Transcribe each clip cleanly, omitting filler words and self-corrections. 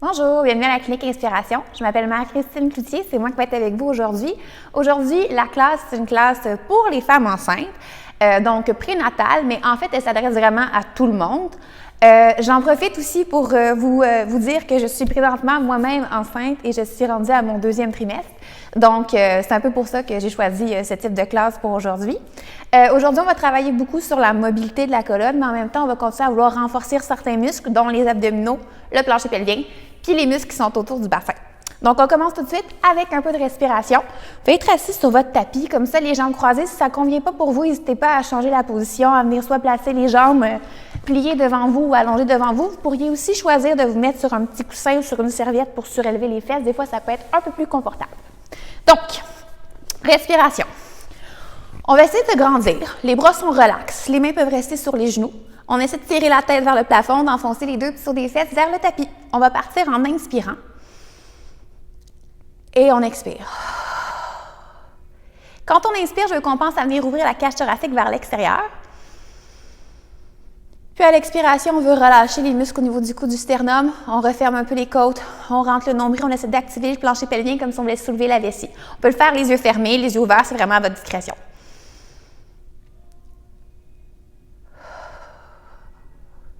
Bonjour, bienvenue à la Clinique Inspiration. Je m'appelle Marie-Christine Cloutier, c'est moi qui vais être avec vous aujourd'hui. Aujourd'hui, la classe, c'est une classe pour les femmes enceintes, donc prénatale, mais en fait, elle s'adresse vraiment à tout le monde. J'en profite aussi pour vous dire que je suis présentement moi-même enceinte et je suis rendue à mon 2e trimestre. Donc, c'est un peu pour ça que j'ai choisi ce type de classe pour aujourd'hui. Aujourd'hui, on va travailler beaucoup sur la mobilité de la colonne, mais en même temps, on va continuer à vouloir renforcer certains muscles, dont les abdominaux, le plancher pelvien, puis les muscles qui sont autour du bassin. Donc, on commence tout de suite avec un peu de respiration. Vous pouvez être assis sur votre tapis, comme ça, les jambes croisées. Si ça ne convient pas pour vous, n'hésitez pas à changer la position, à venir soit placer les jambes pliées devant vous ou allongées devant vous. Vous pourriez aussi choisir de vous mettre sur un petit coussin ou sur une serviette pour surélever les fesses. Des fois, ça peut être un peu plus confortable. Donc, respiration. On va essayer de grandir. Les bras sont relax. Les mains peuvent rester sur les genoux. On essaie de tirer la tête vers le plafond, d'enfoncer les deux pieds sur des fesses vers le tapis. On va partir en inspirant. Et on expire. Quand on inspire, je veux qu'on pense à venir ouvrir la cage thoracique vers l'extérieur. Puis à l'expiration, on veut relâcher les muscles au niveau du cou du sternum. On referme un peu les côtes. On rentre le nombril. On essaie d'activer le plancher pelvien comme si on voulait soulever la vessie. On peut le faire les yeux fermés, les yeux ouverts, c'est vraiment à votre discrétion.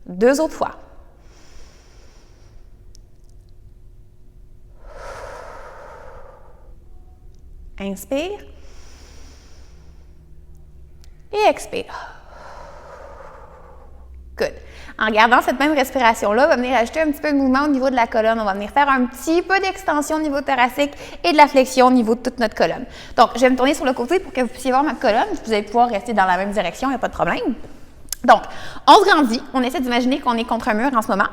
Deux autres fois. Inspire. Et expire. Good. En gardant cette même respiration-là, on va venir ajouter un petit peu de mouvement au niveau de la colonne. On va venir faire un petit peu d'extension au niveau thoracique et de la flexion au niveau de toute notre colonne. Donc, je vais me tourner sur le côté pour que vous puissiez voir ma colonne. Vous allez pouvoir rester dans la même direction, il n'y a pas de problème. Donc, on se grandit. On essaie d'imaginer qu'on est contre un mur en ce moment.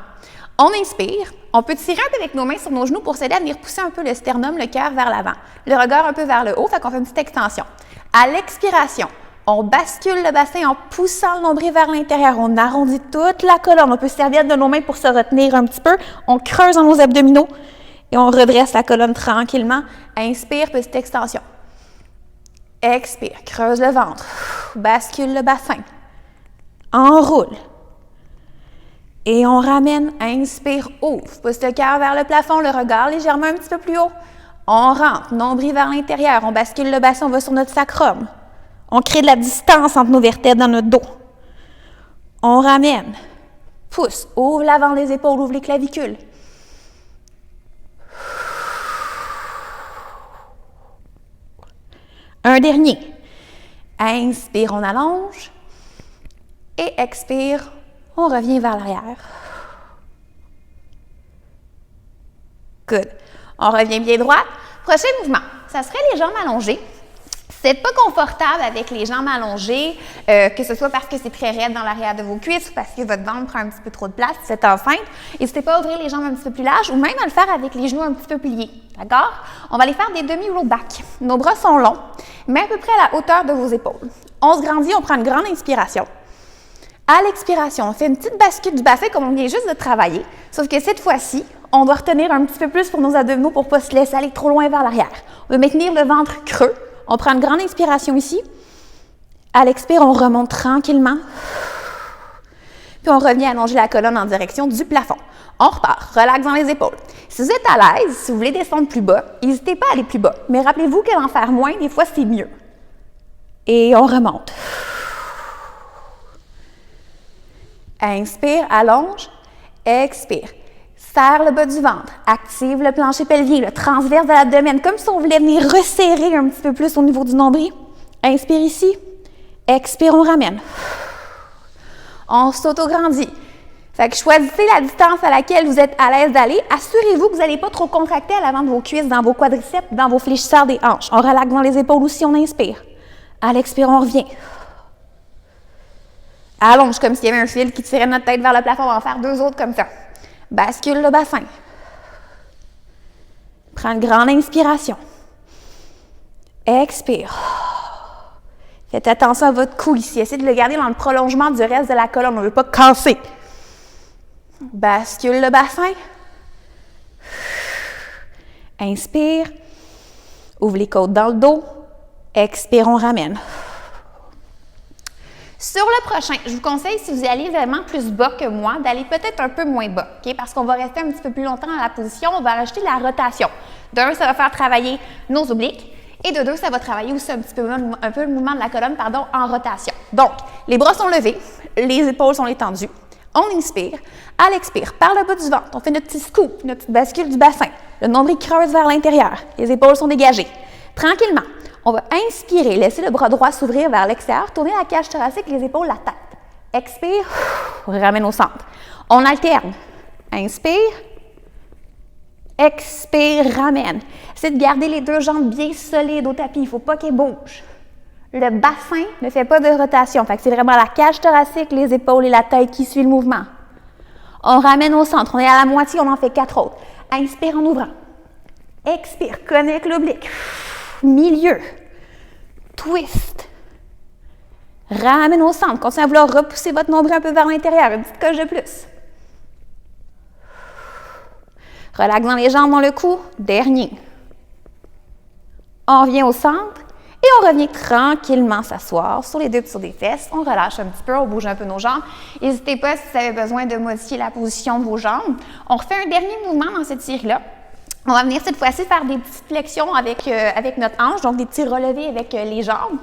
On inspire. On peut tirer un peu avec nos mains sur nos genoux pour s'aider à venir pousser un peu le sternum, le cœur vers l'avant. Le regard un peu vers le haut, fait qu'on fait une petite extension. À l'expiration, on bascule le bassin en poussant le nombril vers l'intérieur. On arrondit toute la colonne. On peut se servir de nos mains pour se retenir un petit peu. On creuse dans nos abdominaux et on redresse la colonne tranquillement. Inspire, petite extension. Expire, creuse le ventre. Bascule le bassin. Enroule. Et on ramène, inspire, ouvre. Pousse le cœur vers le plafond, le regard légèrement un petit peu plus haut. On rentre, nombril vers l'intérieur. On bascule le bassin, on va sur notre sacrum. On crée de la distance entre nos vertèbres dans notre dos. On ramène. Pousse. Ouvre l'avant des épaules, ouvre les clavicules. Un dernier. Inspire, on allonge. Et expire, on revient vers l'arrière. Good. On revient bien droit. Prochain mouvement, ça serait les jambes allongées. Si vous n'êtes pas confortable avec les jambes allongées, que ce soit parce que c'est très raide dans l'arrière de vos cuisses ou parce que votre ventre prend un petit peu trop de place, si vous êtes enceinte, n'hésitez pas à ouvrir les jambes un petit peu plus larges ou même à le faire avec les genoux un petit peu pliés. D'accord? On va aller faire des demi-roll back. Nos bras sont longs, mais à peu près à la hauteur de vos épaules. On se grandit, on prend une grande inspiration. À l'expiration, on fait une petite bascule du bassin comme on vient juste de travailler, sauf que cette fois-ci, on doit retenir un petit peu plus pour nos abdominaux pour ne pas se laisser aller trop loin vers l'arrière. On va maintenir le ventre creux. On prend une grande inspiration ici. À l'expire, on remonte tranquillement. Puis on revient allonger la colonne en direction du plafond. On repart, relax dans les épaules. Si vous êtes à l'aise, si vous voulez descendre plus bas, n'hésitez pas à aller plus bas. Mais rappelez-vous que d'en faire moins, des fois, c'est mieux. Et on remonte. Inspire, allonge, expire. Serre le bas du ventre, active le plancher pelvien, le transverse de l'abdomen, comme si on voulait venir resserrer un petit peu plus au niveau du nombril. Inspire ici, expire, on ramène. On s'auto-grandit. Fait que choisissez la distance à laquelle vous êtes à l'aise d'aller. Assurez-vous que vous n'allez pas trop contracter à l'avant de vos cuisses, dans vos quadriceps, dans vos fléchisseurs des hanches. On relaxe dans les épaules aussi, on inspire. À l'expire, on revient. Allonge comme s'il y avait un fil qui tirait notre tête vers le plafond. On va en faire deux autres comme ça. Bascule le bassin. Prends une grande inspiration. Expire. Faites attention à votre cou ici. Essayez de le garder dans le prolongement du reste de la colonne. On ne veut pas casser. Bascule le bassin. Inspire. Ouvre les côtes dans le dos. Expire, on ramène. Sur le prochain, je vous conseille, si vous allez vraiment plus bas que moi, d'aller peut-être un peu moins bas, OK? Parce qu'on va rester un petit peu plus longtemps dans la position, on va rajouter la rotation. D'un, ça va faire travailler nos obliques, et de deux, ça va travailler aussi un peu le mouvement de la colonne, en rotation. Donc, les bras sont levés, les épaules sont étendues, on inspire, à l'expire, par le bas du ventre, on fait notre petit scoop, notre petite bascule du bassin, le nombril creuse vers l'intérieur, les épaules sont dégagées. Tranquillement, on va inspirer, laisser le bras droit s'ouvrir vers l'extérieur, tourner la cage thoracique, les épaules, la tête. Expire, ramène au centre. On alterne. Inspire, expire, ramène. Essayez de garder les deux jambes bien solides au tapis, il ne faut pas qu'elles bougent. Le bassin ne fait pas de rotation, fait que c'est vraiment la cage thoracique, les épaules et la tête qui suivent le mouvement. On ramène au centre, on est à la moitié, on en fait 4 autres. Inspire en ouvrant. Expire, connecte l'oblique. Milieu, twist, ramène au centre, continuez à vouloir repousser votre nombril un peu vers l'intérieur, une petite coche de plus. Relaxe dans les jambes, dans le cou, dernier. On revient au centre et on revient tranquillement s'asseoir sur les deux pieds sur des fesses, on relâche un petit peu, on bouge un peu nos jambes. N'hésitez pas si vous avez besoin de modifier la position de vos jambes. On refait un dernier mouvement dans cette série-là. On va venir cette fois-ci faire des petites flexions avec notre hanche, donc des petits relevés avec les jambes.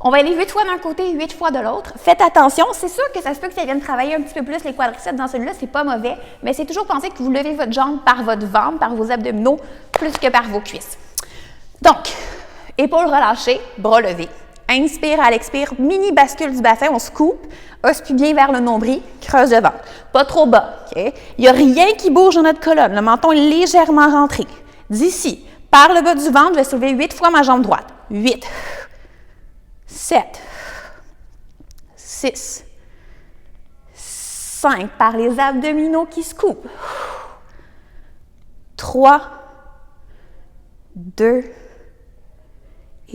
On va aller 8 fois d'un côté, 8 fois de l'autre. Faites attention, c'est sûr que ça se peut que ça vienne travailler un petit peu plus les quadriceps dans celui-là, c'est pas mauvais, mais c'est toujours penser que vous levez votre jambe par votre ventre, par vos abdominaux, plus que par vos cuisses. Donc, épaules relâchées, bras levés. Inspire à l'expire, mini bascule du bassin, on se coupe, os pubien vers le nombril, creuse le ventre. Pas trop bas, OK? Il n'y a rien qui bouge dans notre colonne, le menton est légèrement rentré. D'ici, par le bas du ventre, je vais soulever 8 fois ma jambe droite. 8, 7, 6, 5, par les abdominaux qui se coupent. 3, 2,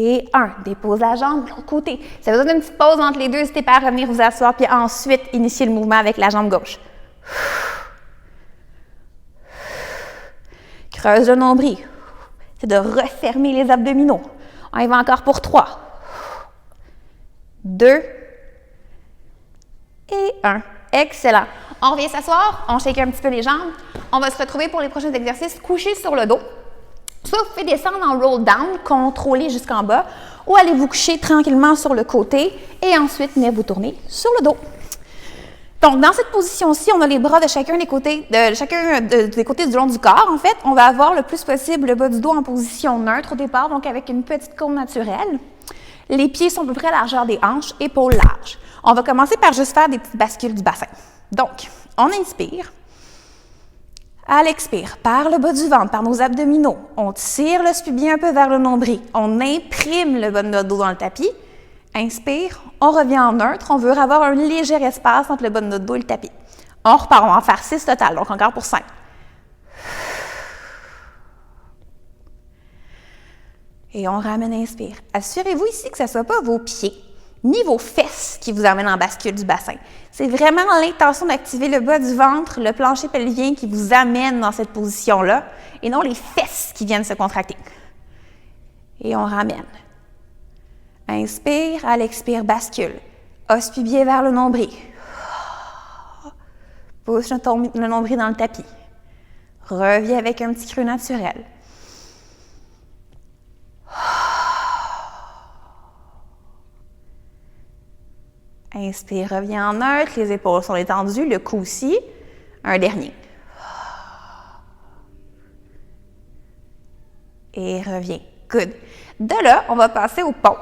et 1. Dépose la jambe de l'autre côté. Ça vous donne une petite pause entre les deux, n'hésitez pas à revenir vous asseoir, puis ensuite initier le mouvement avec la jambe gauche. Creuse le nombril. C'est de refermer les abdominaux. On y va encore pour 3, 2 et 1. Excellent. On revient s'asseoir, on shake un petit peu les jambes. On va se retrouver pour les prochains exercices couchés sur le dos. Soit vous pouvez descendre en roll down, contrôler jusqu'en bas, ou allez vous coucher tranquillement sur le côté et ensuite venir vous tourner sur le dos. Donc, dans cette position-ci, on a les bras de chacun des côtés, des côtés du long du corps. En fait, on va avoir le plus possible le bas du dos en position neutre au départ, donc avec une petite courbe naturelle. Les pieds sont à peu près à la largeur des hanches, épaules larges. On va commencer par juste faire des petites bascules du bassin. Donc, on inspire. À l'expire, par le bas du ventre, par nos abdominaux, on tire le pubien un peu vers le nombril. On imprime le bas de notre dos dans le tapis. Inspire, on revient en neutre. On veut avoir un léger espace entre le bas de notre dos et le tapis. On repart, on va en faire 6 total, donc encore pour 5. Et on ramène, inspire. Assurez-vous ici que ce ne soit pas vos pieds ni vos fesses qui vous amènent en bascule du bassin. C'est vraiment l'intention d'activer le bas du ventre, le plancher pelvien qui vous amène dans cette position-là, et non les fesses qui viennent se contracter. Et on ramène. Inspire, à l'expire, bascule. Os pubien vers le nombril. Pousse le nombril dans le tapis. Reviens avec un petit creux naturel. Inspire, reviens en neutre, les épaules sont étendues, le cou aussi. Un dernier. Et reviens. Good. De là, on va passer au pont.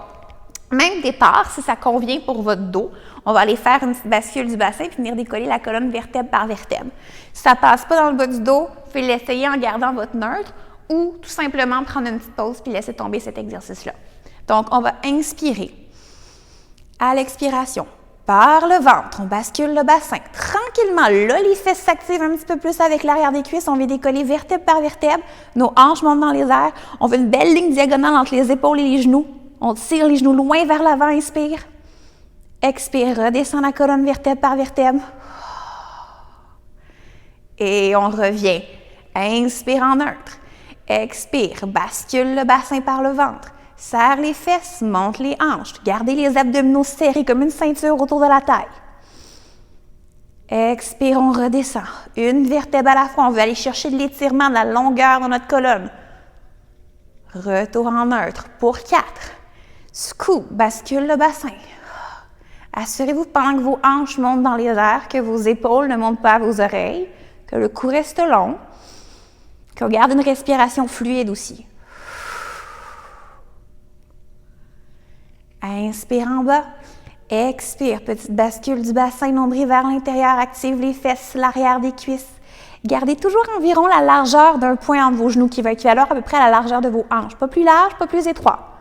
Même départ, si ça convient pour votre dos, on va aller faire une petite bascule du bassin puis venir décoller la colonne vertèbre par vertèbre. Si ça ne passe pas dans le bas du dos, vous pouvez l'essayer en gardant votre neutre ou tout simplement prendre une petite pause puis laisser tomber cet exercice-là. Donc, on va inspirer. À l'expiration, par le ventre, on bascule le bassin. Tranquillement, là, les fesses s'activent un petit peu plus avec l'arrière des cuisses. On vient décoller vertèbre par vertèbre. Nos hanches montent dans les airs. On veut une belle ligne diagonale entre les épaules et les genoux. On tire les genoux loin vers l'avant, inspire. Expire, redescend la colonne vertèbre par vertèbre. Et on revient. Inspire en neutre. Expire, bascule le bassin par le ventre. serre les fesses, monte les hanches. Gardez les abdominaux serrés comme une ceinture autour de la taille. Expire, on redescend. Une vertèbre à la fois. On veut aller chercher de l'étirement, de la longueur dans notre colonne. Retour en neutre pour 4. Scoop, bascule le bassin. Assurez-vous pendant que vos hanches montent dans les airs, que vos épaules ne montent pas à vos oreilles, que le cou reste long, qu'on garde une respiration fluide aussi. Inspire en bas. Expire, petite bascule du bassin, nombril vers l'intérieur, active les fesses, l'arrière des cuisses. Gardez toujours environ la largeur d'un point entre vos genoux qui va équivaloir à peu près à la largeur de vos hanches. Pas plus large, pas plus étroit.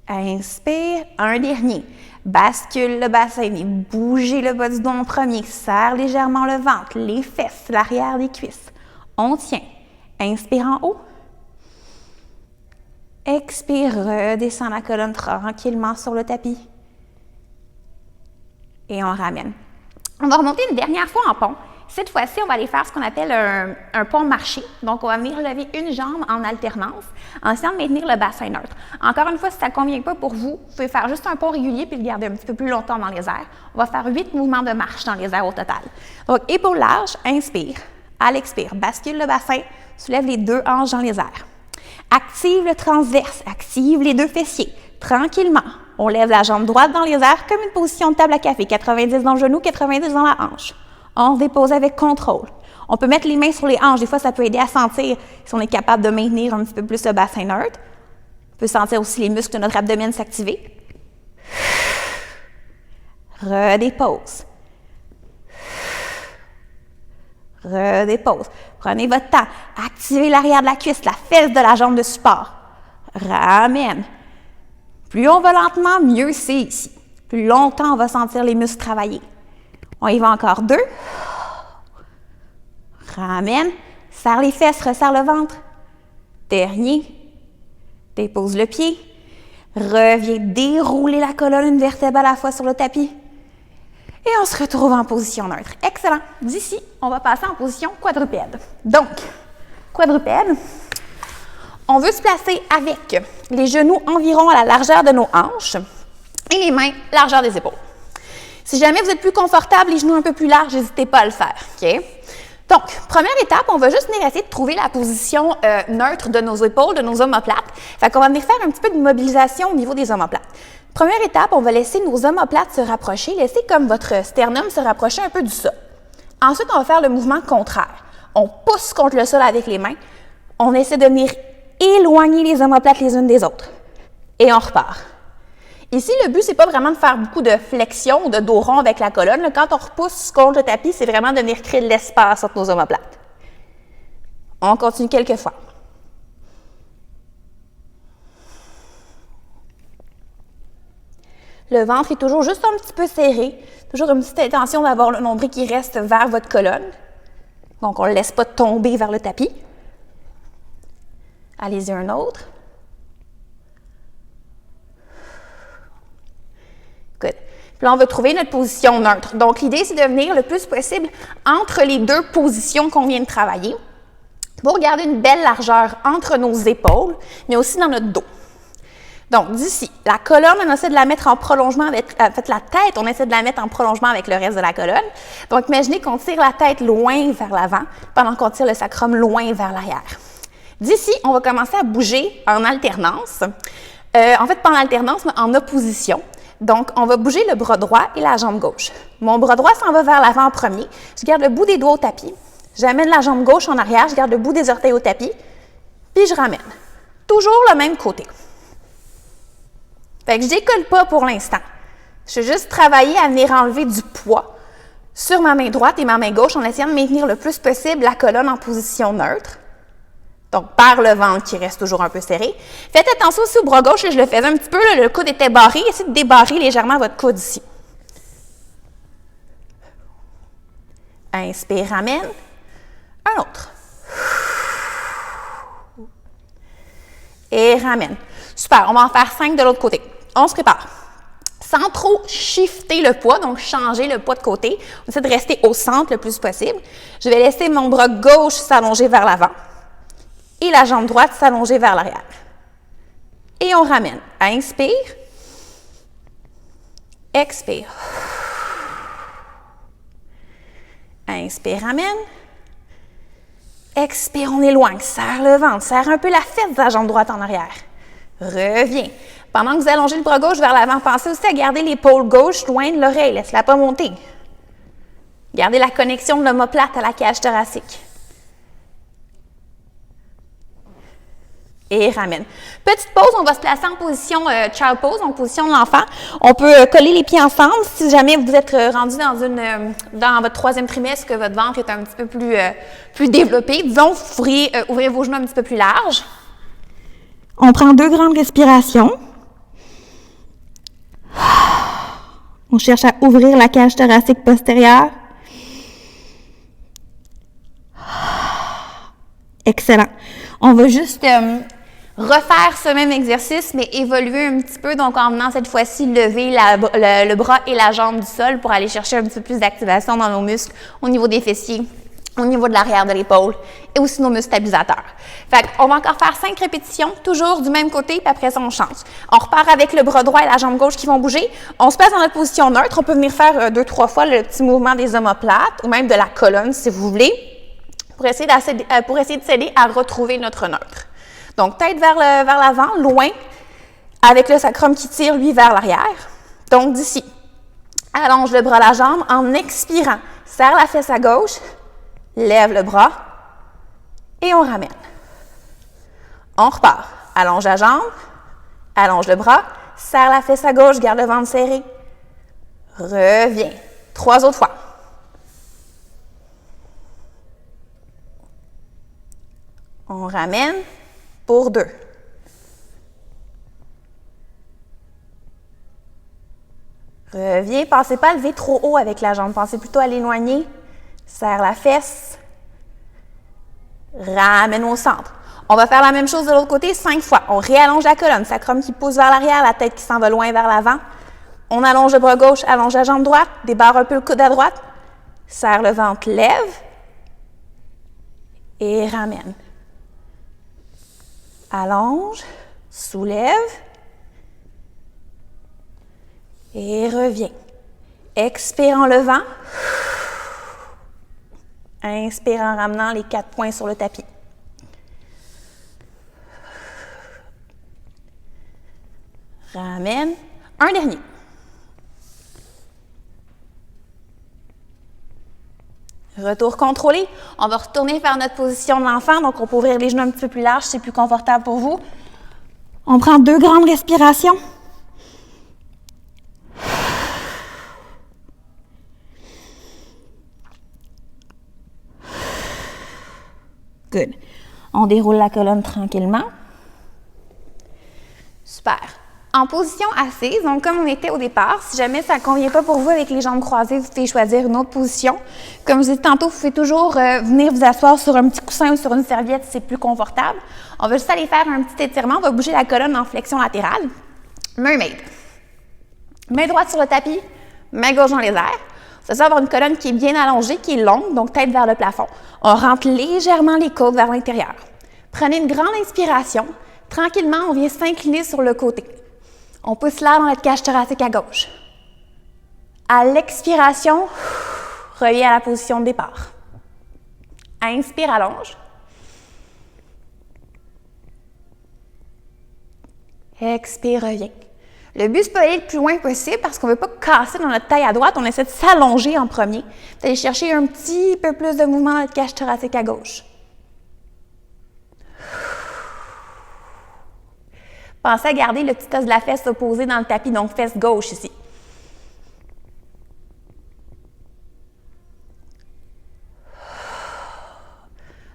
Inspire, un dernier. Bascule le bassin, bougez le bas du dos en premier, serre légèrement le ventre, les fesses, l'arrière des cuisses. On tient. Inspire en haut. Expire, redescend la colonne tranquillement sur le tapis. Et on ramène. On va remonter une dernière fois en pont. Cette fois-ci, on va aller faire ce qu'on appelle un pont marché. Donc, on va venir lever une jambe en alternance en essayant de maintenir le bassin neutre. Encore une fois, si ça ne convient pas pour vous, vous pouvez faire juste un pont régulier puis le garder un petit peu plus longtemps dans les airs. On va faire 8 mouvements de marche dans les airs au total. Donc, épaules larges, inspire. À l'expire, bascule le bassin, soulève les deux hanches dans les airs. Active le transverse, active les deux fessiers. Tranquillement, on lève la jambe droite dans les airs comme une position de table à café. 90 dans le genou, 90 dans la hanche. On se dépose avec contrôle. On peut mettre les mains sur les hanches. Des fois, ça peut aider à sentir si on est capable de maintenir un petit peu plus le bassin neutre. On peut sentir aussi les muscles de notre abdomen s'activer. Redépose. Redépose. Prenez votre temps. Activez l'arrière de la cuisse, la fesse de la jambe de support. Ramène. Plus on va lentement, mieux c'est ici. Plus longtemps, on va sentir les muscles travailler. On y va encore 2. Ramène. Serre les fesses, resserre le ventre. Dernier. Dépose le pied. Reviens dérouler la colonne une vertèbre à la fois sur le tapis. Et on se retrouve en position neutre. Excellent. D'ici, on va passer en position quadrupède. Donc, quadrupède, on veut se placer avec les genoux environ à la largeur de nos hanches et les mains largeur des épaules. Si jamais vous êtes plus confortable, les genoux un peu plus larges, n'hésitez pas à le faire. OK? Donc, première étape, on va juste venir essayer de trouver la position neutre de nos épaules, de nos omoplates. Fait qu'on va venir faire un petit peu de mobilisation au niveau des omoplates. Première étape, on va laisser nos omoplates se rapprocher, laisser comme votre sternum se rapprocher un peu du sol. Ensuite, on va faire le mouvement contraire. On pousse contre le sol avec les mains. On essaie de venir éloigner les omoplates les unes des autres. Et on repart. Ici, le but, c'est pas vraiment de faire beaucoup de flexion ou de dos rond avec la colonne. Là, quand on repousse contre le tapis, c'est vraiment de venir créer de l'espace entre nos omoplates. On continue quelques fois. Le ventre est toujours juste un petit peu serré. Toujours une petite intention d'avoir le nombril qui reste vers votre colonne. Donc, on ne le laisse pas tomber vers le tapis. Allez-y, un autre. Good. Puis là, on va trouver notre position neutre. Donc, l'idée, c'est de venir le plus possible entre les deux positions qu'on vient de travailler pour garder une belle largeur entre nos épaules, mais aussi dans notre dos. Donc, d'ici, la colonne, on essaie de la mettre en prolongement avec, en fait, la tête, on essaie de la mettre en prolongement avec le reste de la colonne. Donc, imaginez qu'on tire la tête loin vers l'avant, pendant qu'on tire le sacrum loin vers l'arrière. D'ici, on va commencer à bouger en alternance. En fait, pas en alternance, mais en opposition. Donc, on va bouger le bras droit et la jambe gauche. Mon bras droit s'en va vers l'avant en premier. Je garde le bout des doigts au tapis. J'amène la jambe gauche en arrière, je garde le bout des orteils au tapis, puis je ramène. Toujours le même côté. Fait que je décolle pas pour l'instant. Je vais juste travailler à venir enlever du poids sur ma main droite et ma main gauche en essayant de maintenir le plus possible la colonne en position neutre. Donc, par le ventre qui reste toujours un peu serré. Faites attention aussi au bras gauche, je le faisais un petit peu, là, le coude était barré. Essayez de débarrer légèrement votre coude ici. Inspire, ramène. Un autre. Et ramène. Super, on va en faire 5 de l'autre côté. On se prépare. Sans trop shifter le poids, donc changer le poids de côté. On essaie de rester au centre le plus possible. Je vais laisser mon bras gauche s'allonger vers l'avant. Et la jambe droite s'allonger vers l'arrière. Et on ramène. Inspire. Expire. Inspire, ramène. Expire, on éloigne. Serre le ventre. Serre un peu la fesse de la jambe droite en arrière. Reviens. Pendant que vous allongez le bras gauche vers l'avant, pensez aussi à garder l'épaule gauche loin de l'oreille. Laisse-la pas monter. Gardez la connexion de l'omoplate à la cage thoracique. Et ramène. Petite pause, on va se placer en position child pose, en position de l'enfant. On peut coller les pieds ensemble. Si jamais vous êtes rendu dans votre troisième trimestre, que votre ventre est un petit peu plus développé, disons, vous pourriez ouvrir vos genoux un petit peu plus larges. On prend 2 grandes respirations. On cherche à ouvrir la cage thoracique postérieure. Excellent. On va juste refaire ce même exercice, mais évoluer un petit peu. Donc, en venant cette fois-ci lever le bras et la jambe du sol pour aller chercher un petit peu plus d'activation dans nos muscles au niveau des fessiers, au niveau de l'arrière de l'épaule et aussi nos muscles stabilisateurs. Fait qu'on va encore faire 5 répétitions, toujours du même côté, puis après ça, on change. On repart avec le bras droit et la jambe gauche qui vont bouger. On se place dans notre position neutre. On peut venir faire 2-3 fois le petit mouvement des omoplates ou même de la colonne, si vous voulez, pour essayer de s'aider à retrouver notre neutre. Donc, tête vers l'avant, loin, avec le sacrum qui tire, lui, vers l'arrière. Donc, d'ici, allonge le bras, la jambe, en expirant. Serre la fesse à gauche, lève le bras et on ramène. On repart. Allonge la jambe, allonge le bras, serre la fesse à gauche, garde le ventre serré. Reviens. 3 autres fois. On ramène pour 2. Reviens. Pensez pas à lever trop haut avec la jambe. Pensez plutôt à l'éloigner. Serre la fesse. Ramène au centre. On va faire la même chose de l'autre côté 5 fois. On réallonge la colonne. Sacrum qui pousse vers l'arrière, la tête qui s'en va loin vers l'avant. On allonge le bras gauche, allonge la jambe droite. Débarre un peu le coude à droite. Serre le ventre, lève. Et ramène. Allonge, soulève et reviens. Expire en levant. Inspire en ramenant les 4 poings sur le tapis. Ramène. Un dernier. Retour contrôlé. On va retourner vers notre position de l'enfant. Donc, on peut ouvrir les genoux un petit peu plus larges si c'est plus confortable pour vous. On prend 2 grandes respirations. Good. On déroule la colonne tranquillement. Super. En position assise, donc comme on était au départ, si jamais ça ne convient pas pour vous avec les jambes croisées, vous pouvez choisir une autre position. Comme je disais tantôt, vous pouvez toujours venir vous asseoir sur un petit coussin ou sur une serviette si c'est plus confortable. On va juste aller faire un petit étirement. On va bouger la colonne en flexion latérale. Mermaid. Main droite sur le tapis, main gauche dans les airs. Ça va avoir une colonne qui est bien allongée, qui est longue, donc tête vers le plafond. On rentre légèrement les côtes vers l'intérieur. Prenez une grande inspiration. Tranquillement, on vient s'incliner sur le côté. On pousse l'air dans notre cage thoracique à gauche. À l'expiration, reviens à la position de départ. Inspire, allonge. Expire, reviens. Le but, c'est pas d'aller le plus loin possible parce qu'on ne veut pas casser dans notre taille à droite. On essaie de s'allonger en premier. D'aller chercher un petit peu plus de mouvement dans notre cage thoracique à gauche. Pensez à garder le petit os de la fesse opposé dans le tapis, donc fesse gauche ici.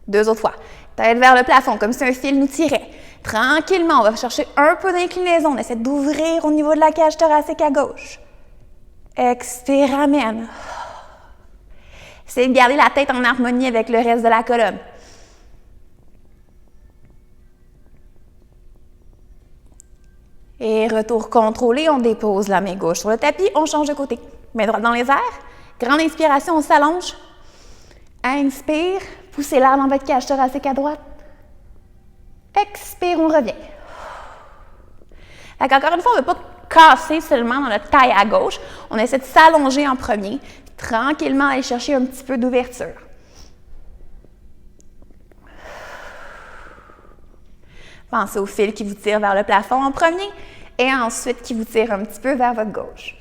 Deux autres fois. Tête vers le plafond, comme si un fil nous tirait. Tranquillement, on va chercher un peu d'inclinaison. On essaie d'ouvrir au niveau de la cage thoracique à gauche. Expire, ramène. Essayez de garder la tête en harmonie avec le reste de la colonne. Et retour contrôlé, on dépose la main gauche sur le tapis, on change de côté. Main droite dans les airs. Grande inspiration, on s'allonge. Inspire, poussez l'air dans votre cage thoracique à droite. Expire, on revient. Encore une fois, on ne veut pas casser seulement dans notre taille à gauche. On essaie de s'allonger en premier, tranquillement aller chercher un petit peu d'ouverture. Pensez au fil qui vous tire vers le plafond en premier et ensuite qui vous tire un petit peu vers votre gauche.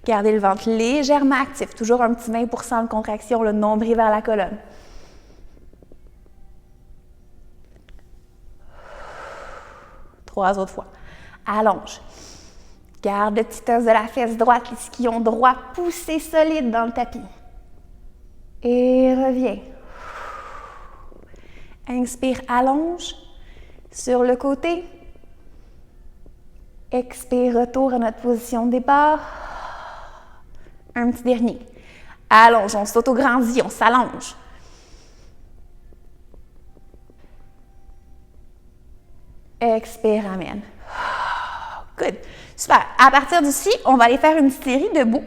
Gardez le ventre légèrement actif, toujours un petit 20% de contraction, le nombril vers la colonne. Trois autres fois. Allonge. Garde le petit os de la fesse droite, l'ischio droit, poussez solide dans le tapis. Et reviens. Inspire, allonge. Sur le côté. Expire, retour à notre position de départ. Un petit dernier. Allonge, on s'auto-grandit, on s'allonge. Expire, amène. Good. Super. À partir d'ici, on va aller faire une série debout.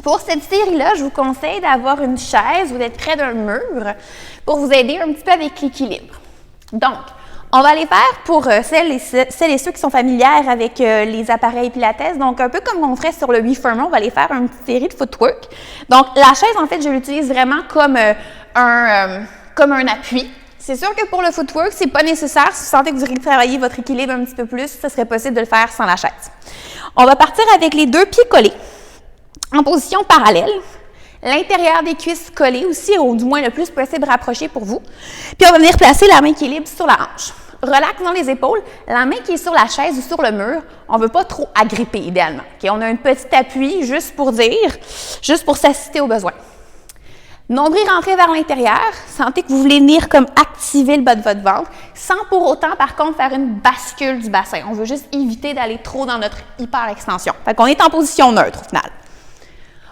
Pour cette série-là, je vous conseille d'avoir une chaise ou d'être près d'un mur pour vous aider un petit peu avec l'équilibre. Donc, on va aller faire pour celles et ceux qui sont familières avec les appareils Pilates. Donc, un peu comme on ferait sur le WeFirmer, on va aller faire une petite série de footwork. Donc, la chaise, en fait, je l'utilise vraiment comme un appui. C'est sûr que pour le footwork, c'est pas nécessaire. Si vous sentez que vous voulez travailler votre équilibre un petit peu plus, ce serait possible de le faire sans la chaise. On va partir avec les deux pieds collés, en position parallèle. L'intérieur des cuisses collées aussi, ou du moins le plus possible rapproché pour vous. Puis on va venir placer la main qui est libre sur la hanche. Relax dans les épaules. La main qui est sur la chaise ou sur le mur, on ne veut pas trop agripper idéalement. Okay? On a un petit appui juste pour s'assister aux besoins. Nombril rentré vers l'intérieur. Sentez que vous voulez venir comme activer le bas de votre ventre, sans pour autant, par contre, faire une bascule du bassin. On veut juste éviter d'aller trop dans notre hyper-extension. Fait qu'on est en position neutre au final.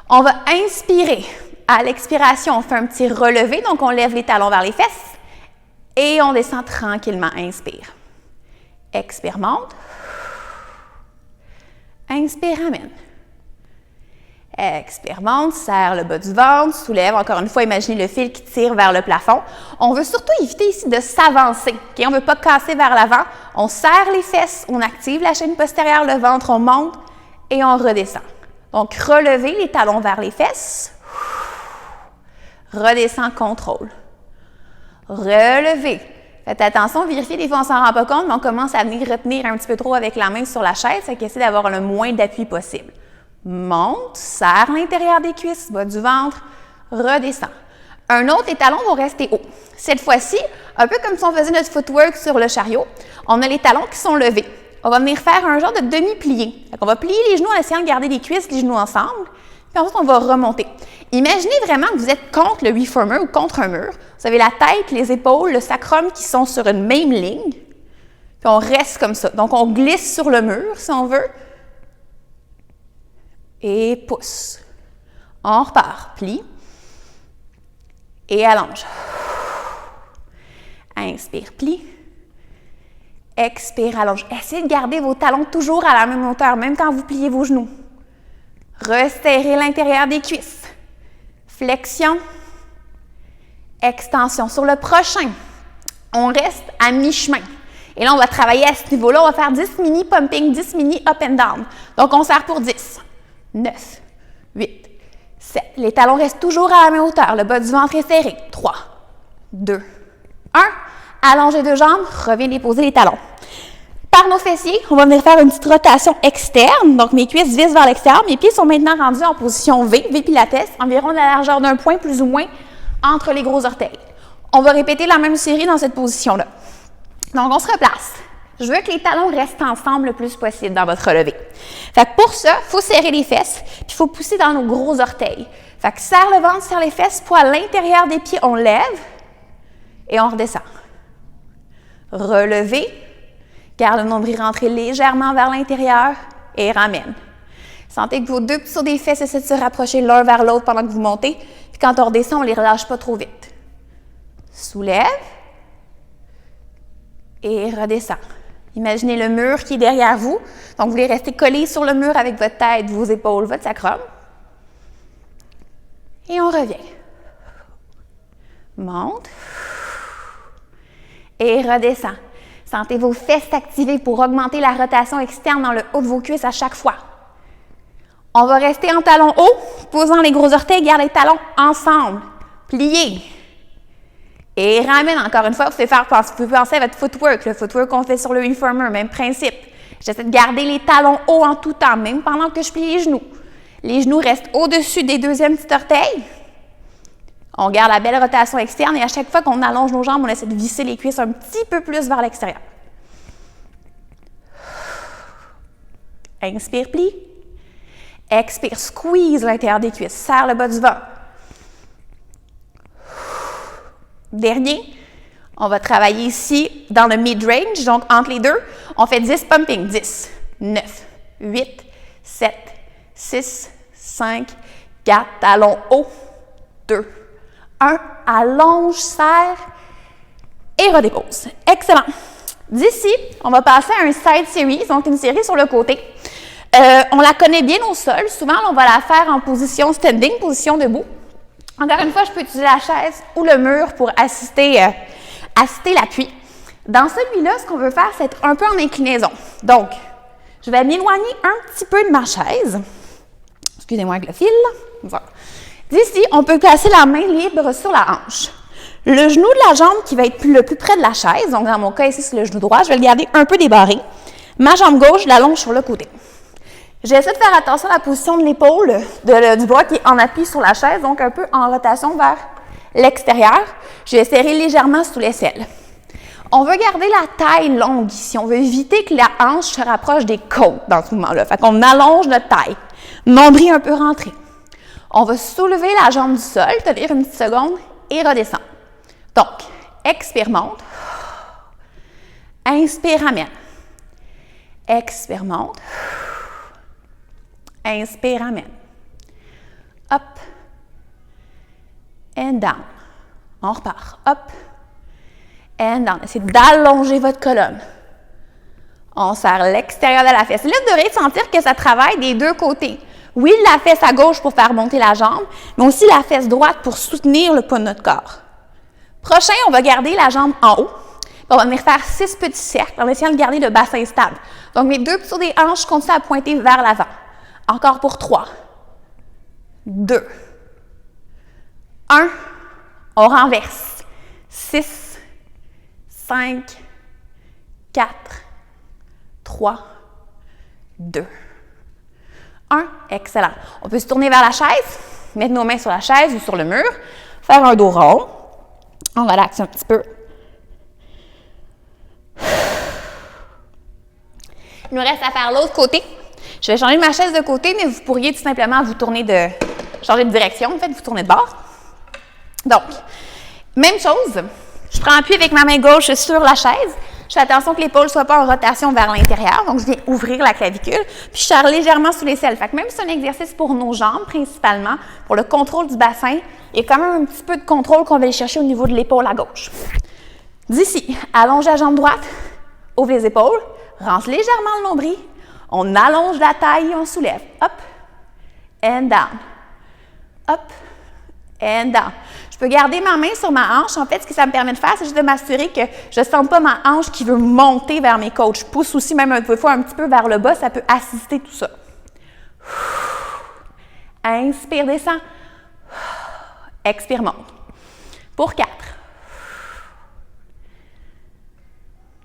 On va inspirer. À l'expiration, on fait un petit relevé, donc on lève les talons vers les fesses et on descend tranquillement. Inspire. Expire, monte. Inspire, amène. Expire, monte, serre le bas du ventre, soulève. Encore une fois, imaginez le fil qui tire vers le plafond. On veut surtout éviter ici de s'avancer. Okay? On ne veut pas casser vers l'avant. On serre les fesses, on active la chaîne postérieure, le ventre, on monte et on redescend. Donc, relevez les talons vers les fesses. Redescend, contrôle. Relevez. Faites attention, vérifiez, des fois on ne s'en rend pas compte, mais on commence à venir retenir un petit peu trop avec la main sur la chaise, fait qu'essayez d'avoir le moins d'appui possible. Monte, serre l'intérieur des cuisses, bas du ventre, redescend. Un autre, les talons vont rester hauts. Cette fois-ci, un peu comme si on faisait notre footwork sur le chariot, on a les talons qui sont levés. On va venir faire un genre de demi-plié. On va plier les genoux en essayant de garder les cuisses, les genoux ensemble. Puis ensuite, on va remonter. Imaginez vraiment que vous êtes contre le WeFirmer ou contre un mur. Vous avez la tête, les épaules, le sacrum qui sont sur une même ligne. Puis on reste comme ça. Donc, on glisse sur le mur, si on veut. Et pousse. On repart. Plie. Et allonge. Inspire, plie. Expire, allonge. Essayez de garder vos talons toujours à la même hauteur, même quand vous pliez vos genoux. Resserrez l'intérieur des cuisses. Flexion. Extension. Sur le prochain, on reste à mi-chemin. Et là, on va travailler à ce niveau-là. On va faire 10 mini pumping, 10 mini up and down. Donc, on serre pour 10, 9, 8, 7. Les talons restent toujours à la même hauteur. Le bas du ventre est serré. 3, 2, 1. Allongez deux jambes, reviens déposer les talons. Par nos fessiers, on va venir faire une petite rotation externe. Donc, mes cuisses visent vers l'extérieur. Mes pieds sont maintenant rendus en position V, V Pilates, environ la largeur d'un point plus ou moins entre les gros orteils. On va répéter la même série dans cette position-là. Donc, on se replace. Je veux que les talons restent ensemble le plus possible dans votre relevé. Fait que pour ça, il faut serrer les fesses, puis il faut pousser dans nos gros orteils. Fait que serre le ventre, serre les fesses, poids à l'intérieur des pieds, on lève et on redescend. Relevez, garde le nombril rentré légèrement vers l'intérieur et ramène. Sentez que vos deux petits sauts des fesses essaient de se rapprocher l'un vers l'autre pendant que vous montez. Puis quand on redescend, on ne les relâche pas trop vite. Soulève et redescend. Imaginez le mur qui est derrière vous. Donc, vous voulez rester collé sur le mur avec votre tête, vos épaules, votre sacrum. Et on revient. monte et redescend. Sentez vos fesses s'activer pour augmenter la rotation externe dans le haut de vos cuisses à chaque fois. On va rester en talons hauts, posant les gros orteils, garde les talons ensemble. Pliez. Et ramène encore une fois, vous pouvez penser à votre footwork, le footwork qu'on fait sur le reformer, même principe. J'essaie de garder les talons hauts en tout temps, même pendant que je plie les genoux. Les genoux restent au-dessus des deuxièmes petits orteils. On garde la belle rotation externe et à chaque fois qu'on allonge nos jambes, on essaie de visser les cuisses un petit peu plus vers l'extérieur. Inspire, plie. Expire, squeeze l'intérieur des cuisses, serre le bas du ventre. Dernier, on va travailler ici dans le mid-range, donc entre les deux, on fait 10 pumping. 10, 9, 8, 7, 6, 5, 4, talons hauts, 2, 1, allonge, serre et redépose. Excellent. D'ici, on va passer à un side series, donc une série sur le côté. On la connaît bien au sol. Souvent, on va la faire en position standing, position debout. Encore une fois, je peux utiliser la chaise ou le mur pour assister l'appui. Dans celui-là, ce qu'on veut faire, c'est être un peu en inclinaison. Donc, je vais m'éloigner un petit peu de ma chaise. Excusez-moi avec le fil. Voilà. D'ici, on peut placer la main libre sur la hanche. Le genou de la jambe qui va être le plus près de la chaise, donc dans mon cas ici, c'est le genou droit, je vais le garder un peu débarré. Ma jambe gauche, je l'allonge sur le côté. J'essaie de faire attention à la position de l'épaule du bras qui est en appui sur la chaise, donc un peu en rotation vers l'extérieur. Je vais serrer légèrement sous l'aisselle. On veut garder la taille longue ici. On veut éviter que la hanche se rapproche des côtes dans ce mouvement-là. Fait qu'on allonge notre taille. Nombril un peu rentré. On va soulever la jambe du sol, tenir une petite seconde et redescendre. Donc, expire, monte. Inspire, ramène. Expire, monte. Inspire, ramène. Up. And down. On repart. Up. And down. Essayez d'allonger votre colonne. On serre l'extérieur de la fesse. Là, vous devrez sentir que ça travaille des deux côtés. Oui, la fesse à gauche pour faire monter la jambe, mais aussi la fesse droite pour soutenir le poids de notre corps. Prochain, on va garder la jambe en haut. On va venir faire 6 petits cercles en essayant de garder le bassin stable. Donc, mes deux pieds sur des hanches continuent à pointer vers l'avant. Encore pour 3, 2, 1. On renverse. 6, 5, 4, 3, 2, 1. Excellent. On peut se tourner vers la chaise, mettre nos mains sur la chaise ou sur le mur, faire un dos rond. On relaxe un petit peu. Il nous reste à faire l'autre côté. Je vais changer ma chaise de côté, mais vous pourriez tout simplement vous tourner changer de direction, en fait, vous tournez de bord. Donc, même chose, je prends appui avec ma main gauche sur la chaise. Je fais attention que l'épaule ne soit pas en rotation vers l'intérieur, donc je viens ouvrir la clavicule, puis je serre légèrement sous l'aisselle. Fait que même si c'est un exercice pour nos jambes principalement, pour le contrôle du bassin, il y a quand même un petit peu de contrôle qu'on va aller chercher au niveau de l'épaule à gauche. D'ici, allonge la jambe droite, ouvre les épaules, rentre légèrement le nombril, on allonge la taille et on soulève. Up and down. Up and down. Je peux garder ma main sur ma hanche. En fait, ce que ça me permet de faire, c'est juste de m'assurer que je ne sente pas ma hanche qui veut monter vers mes côtes. Je pousse aussi même un petit peu vers le bas, ça peut assister tout ça. Inspire, descend. Expire, monte. Pour 4.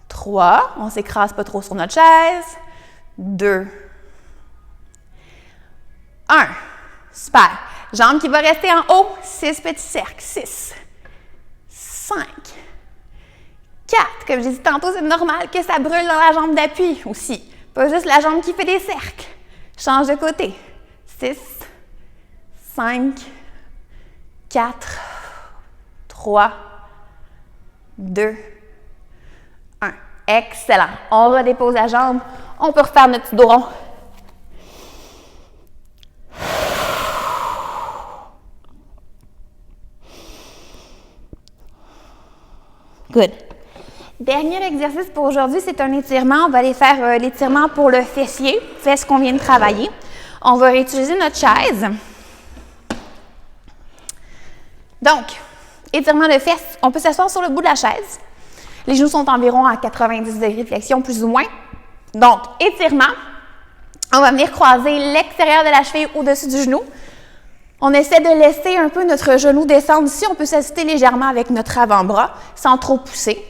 3. On ne s'écrase pas trop sur notre chaise. 2. 1. Super. Jambe qui va rester en haut. 6 petits cercles. 6. 5. 4. Comme j'ai dit tantôt, c'est normal que ça brûle dans la jambe d'appui aussi. Pas juste la jambe qui fait des cercles. Change de côté. 6. 5. 4. 3. 2. 1. Excellent. On redépose la jambe. On peut refaire notre petit dos rond. Good. Dernier exercice pour aujourd'hui, c'est un étirement. On va aller faire l'étirement pour le fessier, fesse qu'on vient de travailler. On va réutiliser notre chaise. Donc, étirement de fesses. On peut s'asseoir sur le bout de la chaise. Les genoux sont environ à 90 degrés de flexion, plus ou moins. Donc, étirement. On va venir croiser l'extérieur de la cheville au-dessus du genou. On essaie de laisser un peu notre genou descendre ici. On peut s'ajuster légèrement avec notre avant-bras sans trop pousser.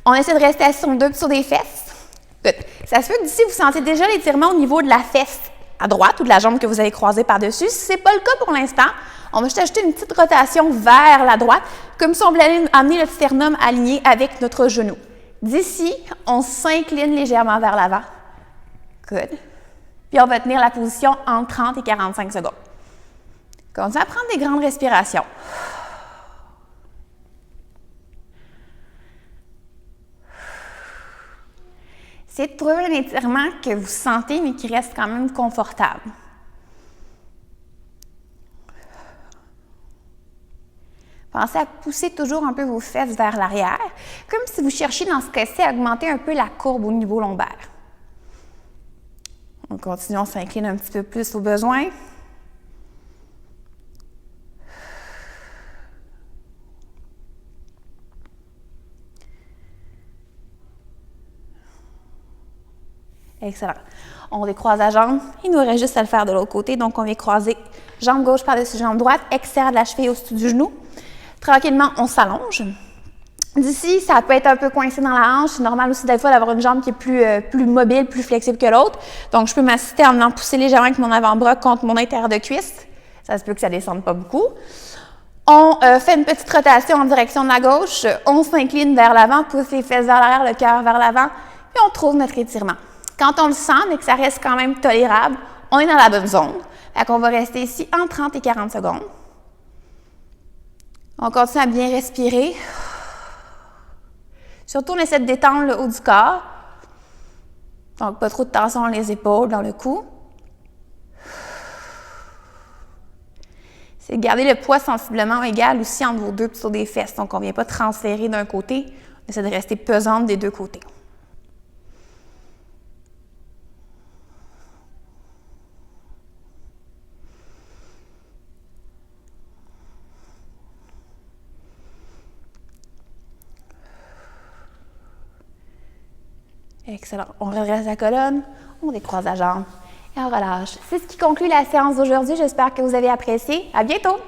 On essaie de rester assis sur deux pieds sur des fesses. Good. Ça se peut que d'ici, vous sentez déjà l'étirement au niveau de la fesse à droite ou de la jambe que vous avez croisée par-dessus. Si ce n'est pas le cas pour l'instant, on va juste ajouter une petite rotation vers la droite, comme si on voulait amener notre sternum aligné avec notre genou. D'ici, on s'incline légèrement vers l'avant. Good. Puis on va tenir la position entre 30 et 45 secondes. Continuez à prendre des grandes respirations. Essayez de trouver un étirement que vous sentez, mais qui reste quand même confortable. Pensez à pousser toujours un peu vos fesses vers l'arrière, comme si vous cherchiez dans ce cas-ci à augmenter un peu la courbe au niveau lombaire. On continue, on s'incline un petit peu plus au besoin. Excellent. On décroise la jambe. Il nous reste juste à le faire de l'autre côté. Donc, on vient croiser jambe gauche par-dessus jambe droite, extérieur de la cheville au-dessus du genou. Tranquillement, on s'allonge. D'ici, ça peut être un peu coincé dans la hanche. C'est normal aussi des fois d'avoir une jambe qui est plus mobile, plus flexible que l'autre. Donc, je peux m'assister en venant pousser légèrement avec mon avant-bras contre mon intérieur de cuisse. Ça se peut que ça ne descende pas beaucoup. On fait une petite rotation en direction de la gauche. On s'incline vers l'avant, pousse les fesses vers l'arrière, le cœur vers l'avant. Puis, on trouve notre étirement. Quand on le sent, mais que ça reste quand même tolérable, on est dans la bonne zone. Fait qu'on va rester ici entre 30 et 40 secondes. On continue à bien respirer. Surtout, on essaie de détendre le haut du corps. Donc, pas trop de tension dans les épaules, dans le cou. C'est de garder le poids sensiblement égal aussi entre vos deux pieds sur des fesses. Donc, on ne vient pas transférer d'un côté. On essaie de rester pesante des deux côtés. Excellent. On redresse la colonne, on décroise la jambe et on relâche. C'est ce qui conclut la séance d'aujourd'hui. J'espère que vous avez apprécié. À bientôt!